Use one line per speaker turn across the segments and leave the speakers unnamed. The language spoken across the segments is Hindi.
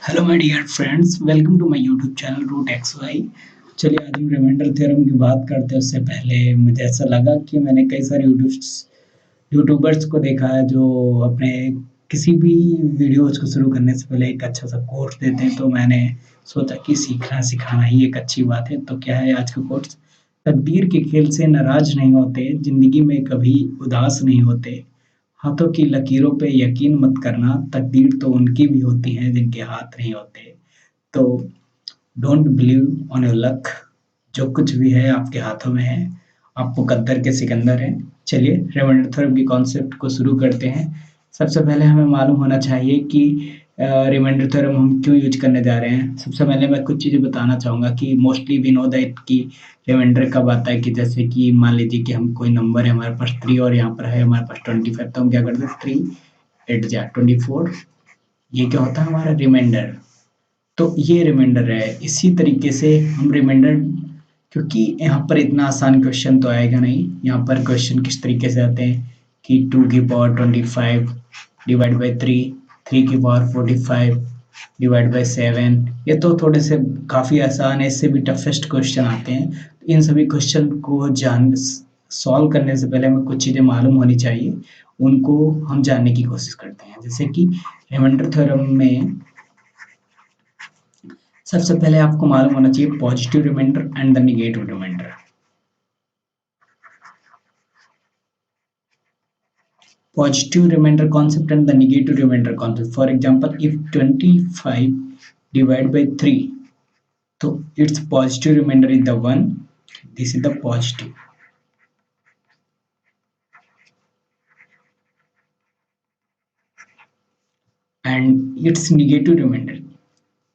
Hello my dear friends, welcome to my YouTube channel root X Y. चलिए आज हम रिमाइंडर थ्योरम की बात करते हैं। उससे पहले मुझे ऐसा लगा कि मैंने कई सारे यूट्यूबर्स को देखा है जो अपने किसी भी वीडियोज़ को शुरू करने से पहले एक अच्छा सा कोट्स देते हैं, तो मैंने सोचा कि सीखना सिखाना ही एक अच्छी बात है। तो क्या है आज का कोट्स? तकदीर के खेल से नाराज़ नहीं होते, ज़िंदगी में कभी उदास नहीं होते। हाथों की लकीरों पे यकीन मत करना, तकदीर तो उनकी भी होती है जिनके हाथ नहीं होते। तो don't believe on your luck. जो कुछ भी है आपके हाथों में है, आप मुकद्दर के सिकंदर हैं। चलिए रिमाइंडर थ्योरम की कॉन्सेप्ट को शुरू करते हैं। सबसे पहले हमें मालूम होना चाहिए कि रिमाइंडर थ्योरम हम क्यों यूज करने जा रहे हैं। सबसे पहले मैं कुछ चीज़ें बताना चाहूँगा कि मोस्टली वी नो दैट कि रिमाइंडर कब आता है। कि जैसे कि मान लीजिए कि हम कोई नंबर है हमारे पास 3 और यहाँ पर है हमारे पास 25, तो हम क्या करते हैं 3 8 जा 24, ये क्या होता है हमारा रिमाइंडर। तो ये रिमाइंडर है। इसी तरीके से हम रिमाइंडर, क्योंकि यहाँ पर इतना आसान क्वेश्चन तो आएगा नहीं। यहाँ पर क्वेश्चन किस तरीके से आते हैं कि 2 की पावर 25 डिवाइड बाई 3, 3 की पावर 45 डिवाइड बाई 7। ये तो थोड़े से काफ़ी आसान है, इससे भी टफेस्ट क्वेश्चन आते हैं। इन सभी क्वेश्चन को सॉल्व करने से पहले हमें कुछ चीज़ें मालूम होनी चाहिए, उनको हम जानने की कोशिश करते हैं। जैसे कि रिमाइंडर थ्योरम में सबसे पहले आपको मालूम होना चाहिए positive reminder and the negative reminder. Positive remainder concept and the negative remainder concept. For example, if 25 divided by 3, so its positive remainder is the 1. This is the positive. And its negative remainder.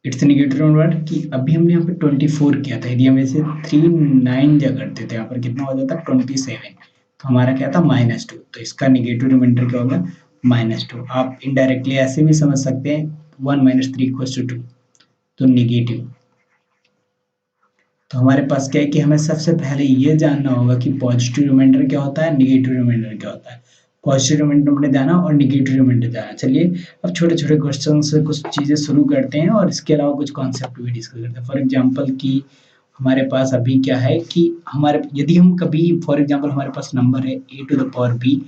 It's negative number कि अभी हमने यहाँ पे 24 किया था। यदि हम इसे 3 9 जगह करते थे, यहाँ पर कितना हो जाता 27, तो हमारा क्या था -2। तो इसका नेगेटिव रिमाइंडर क्या होगा -2। आप इनडायरेक्टली ऐसे भी समझ सकते हैं 1 - 3 = 2, तो नेगेटिव। तो हमारे पास क्या है कि हमें सबसे पहले ये जानना होगा कि पॉजिटिव रिमाइंडर क्या होता है, नेगेटिव रिमाइंडर क्या होता है। पॉजिटिव रिमाइंडर हमने जाना और नेगेटिव रिमाइंडर जाना। चलिए अब छोटे छोटे क्वेश्चन से कुछ चीज़ें शुरू करते हैं और इसके अलावा कुछ कॉन्सेप्ट भी डिस्कस करते हैं। फॉर एग्जाम्पल कि हमारे पास अभी क्या है कि हमारे यदि हम कभी फॉर एग्जाम्पल हमारे पास नंबर है a⁴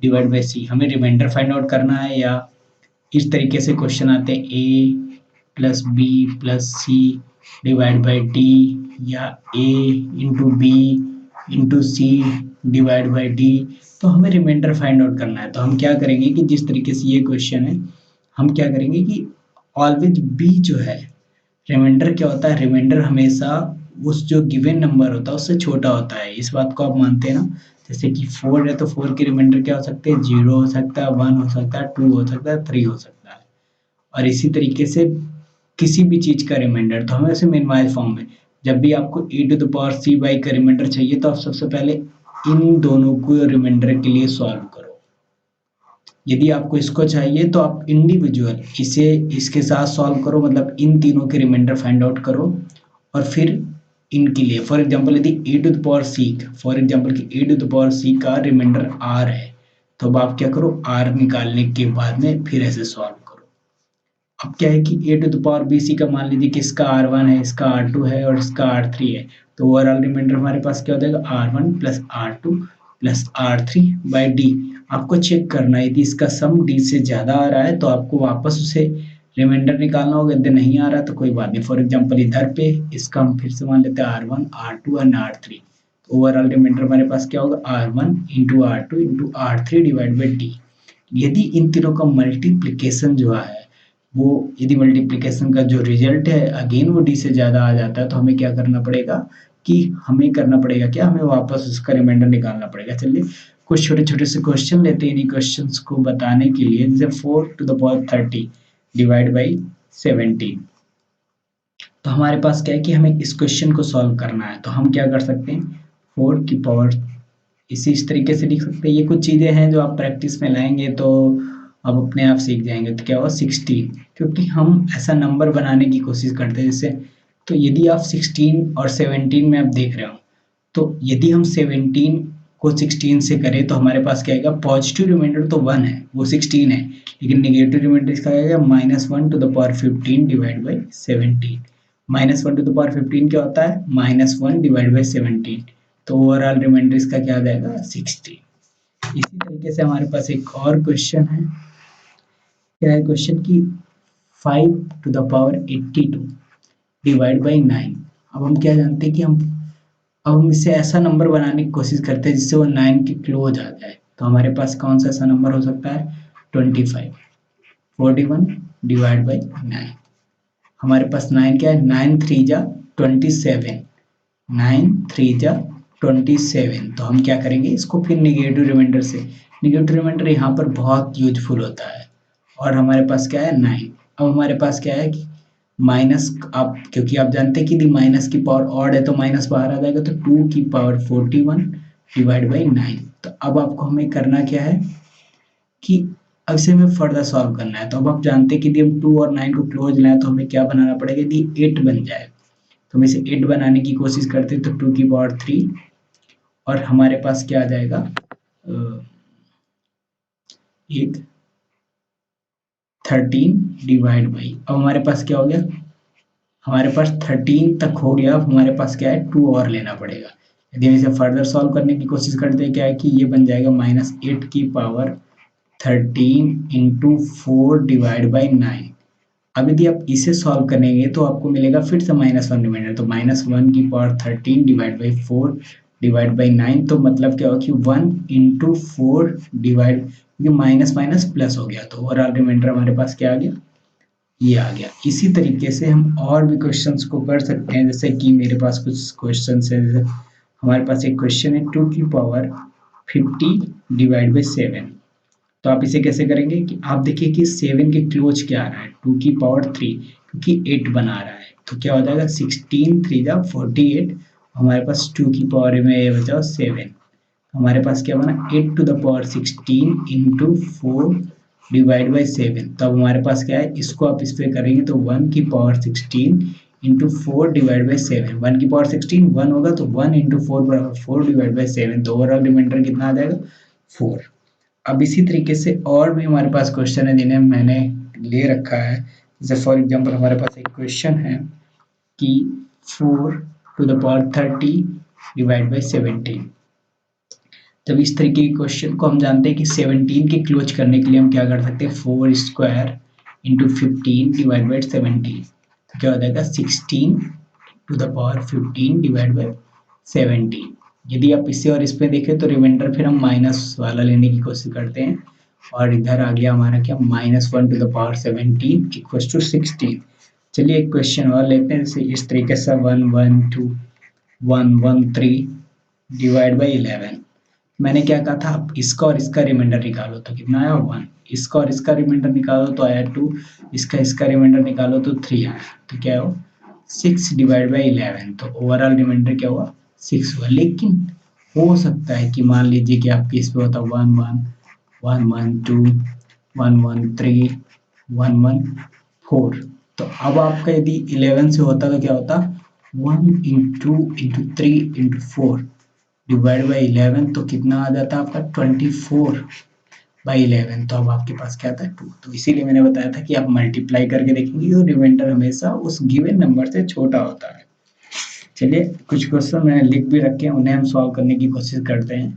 डिवाइड बाई c, हमें रिमाइंडर फाइंड आउट करना है। या इस तरीके से क्वेश्चन आते हैं a plus B plus C divide by D, या a into B into C divide by D. तो हमें रिमाइंडर फाइंड आउट करना है। तो हम क्या करेंगे कि जिस तरीके से ये क्वेश्चन है, हम क्या करेंगे कि ऑलवेज बी जो है रिमाइंडर क्या होता है, रिमाइंडर हमेशा उस जो गिवन नंबर होता है उससे छोटा होता है। इस बात को आप मानते हैं ना। जैसे कि 4 है तो 4 के रिमाइंडर क्या हो सकते हैं, 0 हो सकता है, 1 हो सकता है, 2 हो सकता है, 3 हो सकता है। और इसी तरीके से किसी भी चीज़ का रिमाइंडर तो हमें उसे मिनिमाइज फॉर्म में, जब भी आपको e⁻c/y का रिमाइंडर चाहिए तो आप सबसे पहले इन दोनों को रिमाइंडर के लिए सॉल्व करो। यदि आपको इसको चाहिए तो आप इंडिविजुअल इसे इसके साथ सॉल्व करो, मतलब इन तीनों के रिमाइंडर फाइंड आउट करो और फिर इनके लिए फॉर एग्जांपल यदि e⁻c का रिमाइंडर r है, तो अब आप क्या करो r निकालने के बाद में फिर ऐसे सॉल्व करो। अब क्या है कि a⁻b⁻c का मान लीजिए कि इसका r1 है, इसका r2 है और इसका r3 है। तो ओवरऑल रिमाइंडर हमारे पास क्या हो जाएगा r1 plus r2 plus r3 by D. आपको चेक करना है, यदि इसका सम डी से ज़्यादा आ रहा है तो आपको वापस उसे रिमाइंडर निकालना होगा। यदि नहीं आ रहा तो कोई बात नहीं। फॉर एग्जांपल इधर पे इसका हम फिर से मान लेते हैं r1 r2 एंड r3। तो ओवरऑल रिमाइंडर हमारे पास क्या होगा r1 into r2 into r3 divide by D. यदि इन तीनों का मल्टीप्लिकेशन जो है, वो यदि मल्टीप्लिकेशन का जो रिजल्ट है अगेन वो डी से ज़्यादा आ जाता है, तो हमें क्या करना पड़ेगा कि हमें करना पड़ेगा क्या, हमें वापस उसका रिमाइंडर निकालना पड़ेगा। चलिए कुछ छोटे छोटे से क्वेश्चन लेते हैं इन्हीं क्वेश्चंस को बताने के लिए। जैसे 4⁻30 डिवाइड बाई 17। तो हमारे पास क्या है कि हमें इस क्वेश्चन को सॉल्व करना है। तो हम क्या कर सकते हैं 4 की पावर इस तरीके से लिख सकते हैं। ये कुछ चीज़ें हैं जो आप प्रैक्टिस में लाएंगे तो आप अपने आप सीख जाएंगे। तो क्या होगा 16, क्योंकि हम ऐसा नंबर बनाने की कोशिश करते हैं जैसे। तो यदि आप 16 और 17 में आप देख रहे हो, तो यदि हम 17 को 16 से करें तो हमारे पास क्या आएगा, पॉजिटिव रिमाइंडर तो 1 है, वो 16 है, लेकिन नेगेटिव रिमाइंडर इसका आएगा -1 to the power 15 divide by 17। -1 to the power 15 क्या होता है, -1 डिवाइड बाई 17, तो ओवरऑल रिमाइंडर इसका क्या आ जाएगा, 16। इसी तरीके से हमारे पास एक और क्वेश्चन है, क्या है क्वेश्चन की 5 to the power 82 divide by 9। अब हम क्या जानते हैं कि अब हम इसे ऐसा नंबर बनाने की कोशिश करते हैं जिससे वो 9 के क्लोज आ जाए। तो हमारे पास कौन सा ऐसा नंबर हो सकता है, 25 41 डिवाइड बाई 9। हमारे पास 9 क्या है, 9 3 जा 27, 9 3 जा 27। तो हम क्या करेंगे, इसको फिर निगेटिव रिमाइंडर से, निगेटिव रिमाइंडर यहाँ पर बहुत यूजफुल होता है। और हमारे पास क्या है 9। अब हमारे पास क्या है कि माइनस, आप क्योंकि आप जानते हैं कि यदि माइनस की पावर ऑड है तो माइनस बाहर आ जाएगा, तो 2 की पावर 41 डिवाइड बाई 9। तो अब आपको हमें करना क्या है कि अब इसे हमें फर्दर सॉल्व करना है। तो अब आप जानते हैं कि यदि हम 2 और 9 को क्लोज लाएं तो हमें क्या बनाना पड़ेगा, यदि 8 बन जाए तो हम इसे 8 बनाने की कोशिश करते हैं, तो 2 की पावर 3 और हमारे पास क्या आ जाएगा, एक 13 डिवाइड बाई, अब हमारे पास क्या हो गया, हमारे पास 13 तक हो गया। अब हमारे पास क्या है, 2 और लेना पड़ेगा। यदि हम इसे फर्दर सॉल्व करने की कोशिश करते हैं, क्या है कि ये बन जाएगा -8 की पावर 13 इंटू 4 डिवाइड बाई 9। अब यदि आप इसे सॉल्व करेंगे तो आपको मिलेगा फिर से -1 रिमाइंडर, तो -1 की power 13 divide by 4 divide by 9। तो मतलब क्या होगा कि 1 इंटू 4 डिवाइड, क्योंकि माइनस माइनस प्लस हो गया, तो ओवरऑल रिमाइंडर हमारे पास क्या आ गया, ये आ गया। इसी तरीके से हम और भी क्वेश्चंस को कर सकते हैं, जैसे कि मेरे पास कुछ क्वेश्चंस है, जैसे हमारे पास एक क्वेश्चन है 2 की पावर 50 डिवाइड बाई 7। तो आप इसे कैसे करेंगे कि आप देखिए कि 7 के क्लोज क्या आ रहा है, 2 की पावर 3, क्योंकि 8 बना रहा है, तो क्या हो जाएगा 16 3 जा 48। हमारे पास 2 की पावर में ये बचा 7, हमारे पास क्या बना 8 to the power 16 into 4 divide by 7। तो अब हमारे पास क्या है, इसको आप इस पे करेंगे तो 1 की पावर 16 इंटू 4 डिवाइड बाई 7। 1 की पावर 16 1 होगा, तो 1 इंटू 4 बराबर 4 डिवाइड बाई 7, तो ओवरऑल रिमाइंडर कितना आ जाएगा, 4। अब इसी तरीके से और भी हमारे पास क्वेश्चन है जिन्हें मैंने ले रखा है, जैसे फॉर एग्जांपल हमारे पास एक क्वेश्चन है कि 4 to the power 30 divide by 17। जब इस तरीके के क्वेश्चन को हम जानते हैं कि 17 के क्लोज करने के लिए हम क्या कर सकते हैं, 4 स्क्वायर इंटू 15 डिवाइड बाई 17। तो क्या हो जाएगा 16 to the power 15 divide by 17। यदि आप इसे और इस पे देखें तो रिमाइंडर फिर हम माइनस वाला लेने की कोशिश करते हैं, और इधर आ गया हमारा क्या, -1 to the power 17 equal to 16। चलिए एक क्वेश्चन और लेते हैं, जैसे इस तरीके से 1 1 2 1 1 3 डिवाइड बाई 11। मैंने क्या कहा था, आप इसका और इसका रिमाइंडर निकालो तो कितना आया 1, इसका और इसका रिमाइंडर निकालो तो आया 2, इसका इसका रिमाइंडर निकालो तो 3 आया, तो क्या हो 6 डिवाइड बाई 11। तो ओवरऑल रिमाइंडर क्या हुआ, 6 हुआ। लेकिन हो सकता है कि मान लीजिए कि आपके इस पे होता 1 1 1 1 2 1 1 3 1 1 4। तो अब आपका यदि 11 से होता तो क्या होता, 1 इंटू 3 इंटू 4 डिवाइड बाई 11, तो कितना आ जाता है आपका 24 बाई 11। तो अब आपके पास क्या आता है 2। तो इसीलिए मैंने बताया था कि आप मल्टीप्लाई करके देखेंगे तो रिमाइंडर हमेशा उस गिवन नंबर से छोटा होता है। चलिए कुछ क्वेश्चन मैंने लिख भी रखे हैं, उन्हें हम सॉल्व करने की कोशिश करते हैं।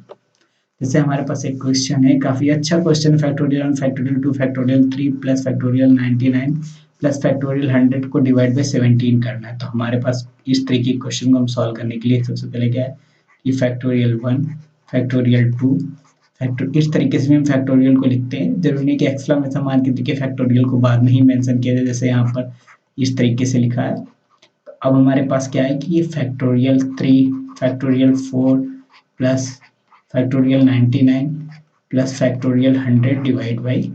जैसे हमारे पास एक क्वेश्चन है, काफी अच्छा question, factorial 1 factorial 2 factorial 3 plus factorial 99 plus factorial 100 को डिवाइड बाई 17 करना है। तो हमारे पास इस तरीके के क्वेश्चन को हम सॉल्व करने के लिए सबसे पहले क्या है कि फैक्टोरियल 1 फैक्टोरियल 2 फैक्टर, इस तरीके से भी हम फैक्टोरियल को लिखते हैं। जरूरी नहीं कि एक्सक्लेमेशन मार्क के देखिए फैक्टोरियल को बाद में ही मेंशन किया जाए, जैसे यहाँ पर इस तरीके से लिखा है। अब हमारे पास क्या है कि ये factorial 3 factorial 4 plus factorial 99 plus factorial 100 divide by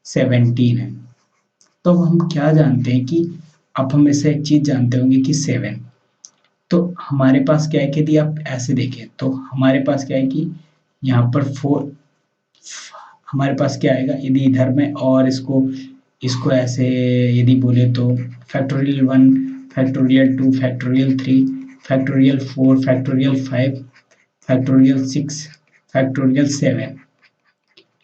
17 है। तो हम क्या जानते हैं कि अब हम इसे एक चीज जानते होंगे कि 7। तो हमारे पास क्या है कि यदि आप ऐसे देखें तो हमारे पास क्या है कि यहाँ पर 4, हमारे पास क्या आएगा यदि इधर में और इसको इसको ऐसे यदि बोले तो factorial 1 factorial 2 factorial 3 factorial 4 factorial 5 factorial 6, factorial 7,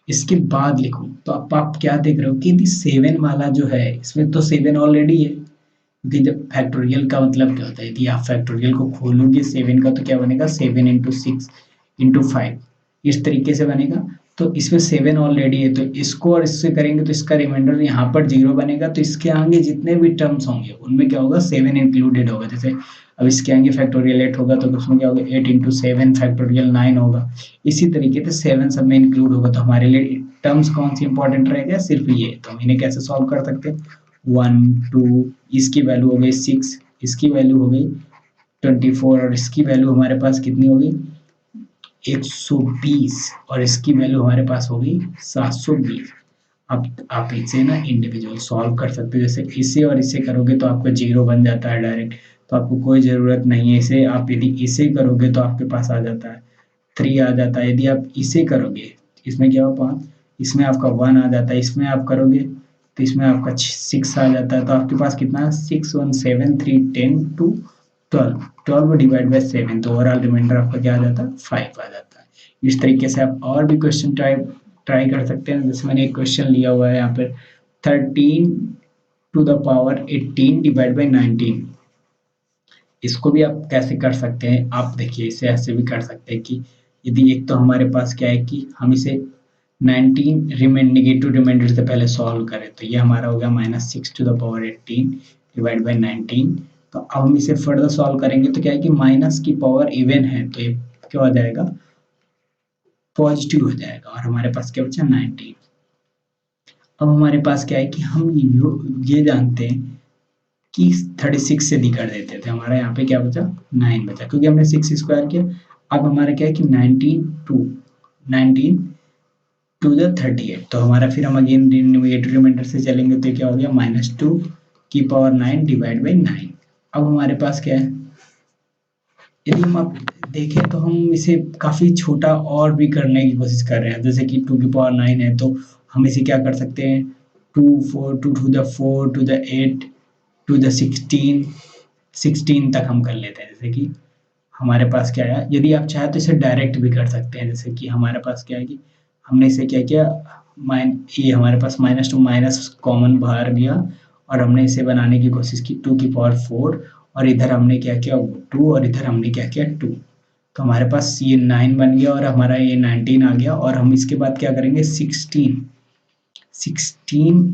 इसके बाद लिखो। तो अब आप क्या देख रहे हो कि यदि 7 वाला जो है इसमें तो 7 ऑलरेडी है, क्योंकि जब फैक्टोरियल का मतलब क्या होता है, यदि आप फैक्टोरियल को खोलोगे 7 का तो क्या बनेगा 7 इंटू 6 इंटू 5, इस तरीके से बनेगा। तो इसमें 7 ऑलरेडी है, तो इसको और इससे करेंगे तो इसका रिमाइंडर यहाँ पर 0 बनेगा। तो इसके आगे जितने भी टर्म्स होंगे उनमें क्या होगा 7 इंक्लूडेड होगा। जैसे अब इसके आगे फैक्टोरियल 8 होगा तो उसमें क्या होगा 8 इंटू 7 फैक्टोरियल 9 होगा। इसी तरीके से 7 सब में इंक्लूड होगा। तो हमारे लिए टर्म्स कौन सी इंपॉर्टेंट रहेगा, सिर्फ ये। तो हम इन्हें कैसे सॉल्व कर सकते हैं, 1 2, इसकी वैल्यू हो गई 6, इसकी वैल्यू हो गई 24 और इसकी वैल्यू हमारे पास कितनी होगी 120 और इसकी वैल्यू हमारे पास होगी 720। अब आप इसे ना इंडिविजुअल सॉल्व कर सकते हो। जैसे इसे और इसे करोगे तो आपका 0 बन जाता है डायरेक्ट, तो आपको कोई ज़रूरत नहीं है इसे। आप यदि इसे करोगे तो आपके पास आ जाता है 3 आ जाता है। यदि आप इसे करोगे इसमें क्या हो 5, इसमें आपका 1 आ जाता है, इसमें आप करोगे तो इसमें आपका 6 आ जाता है। तो आपके पास कितना 6 1 7 3 10 2 12, 12 डिवाइड बाय 7, तो ओवरऑल रिमाइंडर आपका क्या आ जाता है 5 आ जाता है। इस तरीके से आप और भी क्वेश्चन ट्राई ट्राई कर सकते हैं। जैसे मैंने एक क्वेश्चन लिया हुआ है यहाँ पर 13 to the power 18 divide by 19, इसको भी आप कैसे कर सकते हैं, आप देखिए इसे ऐसे भी कर सकते हैं कि यदि एक तो हमारे पास क्या है कि हम इसे 19 नेगेटिव रिमाइंडर से पहले सॉल्व करें तो ये हमारा हो गया -6 to the power 18 divide by 19। तो अब हम इसे फर्दर सॉल्व करेंगे तो क्या है कि माइनस की पावर इवन है तो ये क्या हो जाएगा पॉजिटिव हो जाएगा और हमारे पास क्या बचा 19। अब हमारे पास क्या है कि हम ये जानते हैं कि 36 से डी कर देते थे, हमारा यहाँ पे क्या बचा 9 बचा क्योंकि हमने 6 स्क्वायर किया। अब हमारा क्या है कि 19 टू द 38, तो हमारा फिर हम अगेन नेगेटिव रिमाइंडर से चलेंगे तो क्या हो गया -2 की पावर 9 डिवाइड बाई 9। अब हमारे पास क्या है, यदि हम आप देखें तो हम इसे काफ़ी छोटा और भी करने की कोशिश कर रहे हैं। जैसे कि 2 की पावर 9 है तो हम इसे क्या कर सकते हैं 2 to the 4 to the 8 to the 16 तक हम कर लेते हैं। जैसे कि हमारे पास क्या है, यदि आप चाहें तो इसे डायरेक्ट भी कर सकते हैं। जैसे कि हमारे पास क्या है कि हमने इसे क्या किया ये हमारे पास -2 माइनस कॉमन बाहर गया और हमने इसे बनाने की कोशिश की 2 की पावर 4 और इधर हमने क्या किया 2 और इधर हमने क्या किया 2। तो हमारे पास ये 9 बन गया और हमारा ये 19 आ गया और हम इसके बाद क्या करेंगे 16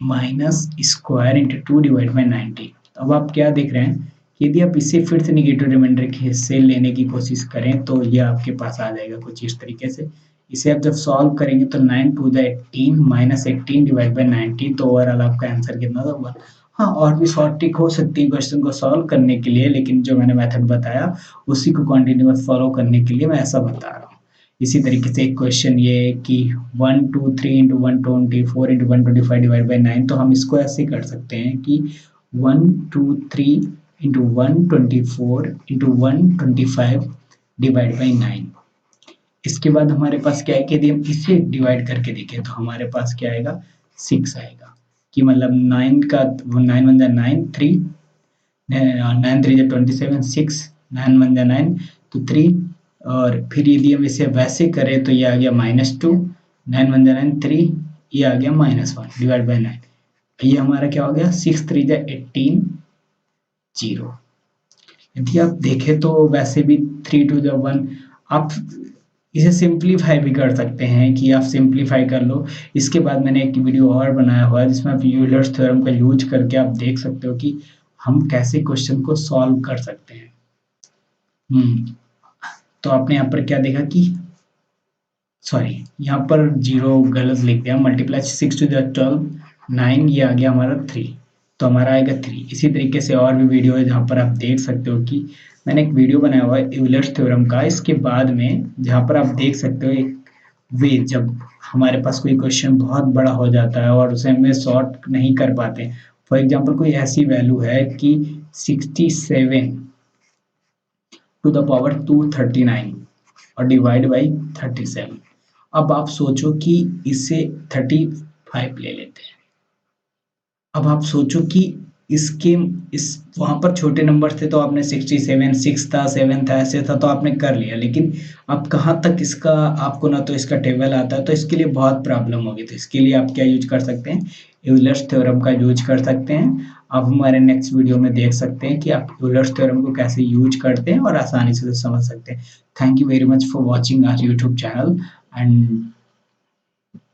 minus square into 2 divide by 19। अब आप क्या देख रहे हैं, यदि आप इसे फिर से निगेटिव रिमाइंडर के हिस्से लेने की कोशिश करें तो ये आपके पास आ जाएगा कुछ इस तरीके से। इसे आप जब सॉल्व करेंगे तो 9 to the 18 minus 18 divide by 19, तो ओवरऑल आपका आंसर कितना होगा। हाँ, और भी शॉर्ट ट्रिक हो सकती है क्वेश्चन को सॉल्व करने के लिए, लेकिन जो मैंने मेथड बताया उसी को कंटिन्यूअस फॉलो करने के लिए मैं ऐसा बता रहा हूँ। इसी तरीके से एक क्वेश्चन ये है कि 123 इंटू 124 इंटू 125 डिवाइड बाई 9, तो हम इसको ऐसे कर सकते हैं कि 123 इंटू 124 इंटू 125 डिवाइड बाई 9। इसके बाद हमारे पास क्या है कि यदि हम इसे डिवाइड करके देखें तो हमारे पास क्या आएगा 6 आएगा, कि मतलब 9 का 9 वन जा 9 3 9 3 जा 27 6 9 वन जा 9 तो 3 और फिर यदि हम इसे वैसे करें तो ये आ गया -2 9 वन जा 9 3 ये आ गया -1 डिवाइड बाई 9। ये हमारा क्या हो गया 6 3 जा 18 0। यदि आप देखें तो वैसे भी 3 2 जा 1, आप इसे सिंप्लीफाई भी कर सकते हैं कि आप सिंप्लीफाई कर लो। इसके बाद मैंने एक वीडियो और बनाया हुआ है जिसमें आप यूलर्स थ्योरम का यूज करके आप देख सकते हो कि हम कैसे क्वेश्चन को सॉल्व कर सकते हैं। तो आपने यहाँ पर क्या देखा कि सॉरी यहाँ पर 0 गलत लिख दिया, मल्टीप्लाई 6 टू द 12 9, ये आ गया हमारा 3, तो हमारा आएगा 3। इसी तरीके से और भी वीडियो है जहाँ पर आप देख सकते हो कि मैंने एक वीडियो बनाया हुआ है यूलर्स थ्योरम का, इसके बाद में जहाँ पर आप देख सकते हो एक वे जब हमारे पास कोई क्वेश्चन बहुत बड़ा हो जाता है और उसे हमें सॉर्ट नहीं कर पाते। फॉर एग्जांपल कोई ऐसी वैल्यू है कि 67 टू द पावर 239 और डिवाइड बाई 37। अब आप सोचो कि इसे 35 ले लेते हैं। अब आप सोचो कि इसके इस वहाँ पर छोटे नंबर थे तो आपने 67 6 था 7 था ऐसे था तो आपने कर लिया, लेकिन अब कहाँ तक इसका आपको ना तो इसका टेबल आता है, तो इसके लिए बहुत प्रॉब्लम होगी। तो इसके लिए आप क्या यूज कर सकते हैं, यूलर्स थ्योरम का यूज कर सकते हैं। आप हमारे नेक्स्ट वीडियो में देख सकते हैं कि आप यूलर्स थ्योरम को कैसे यूज करते हैं और आसानी से समझ सकते हैं। Thank you very much for watching our YouTube channel and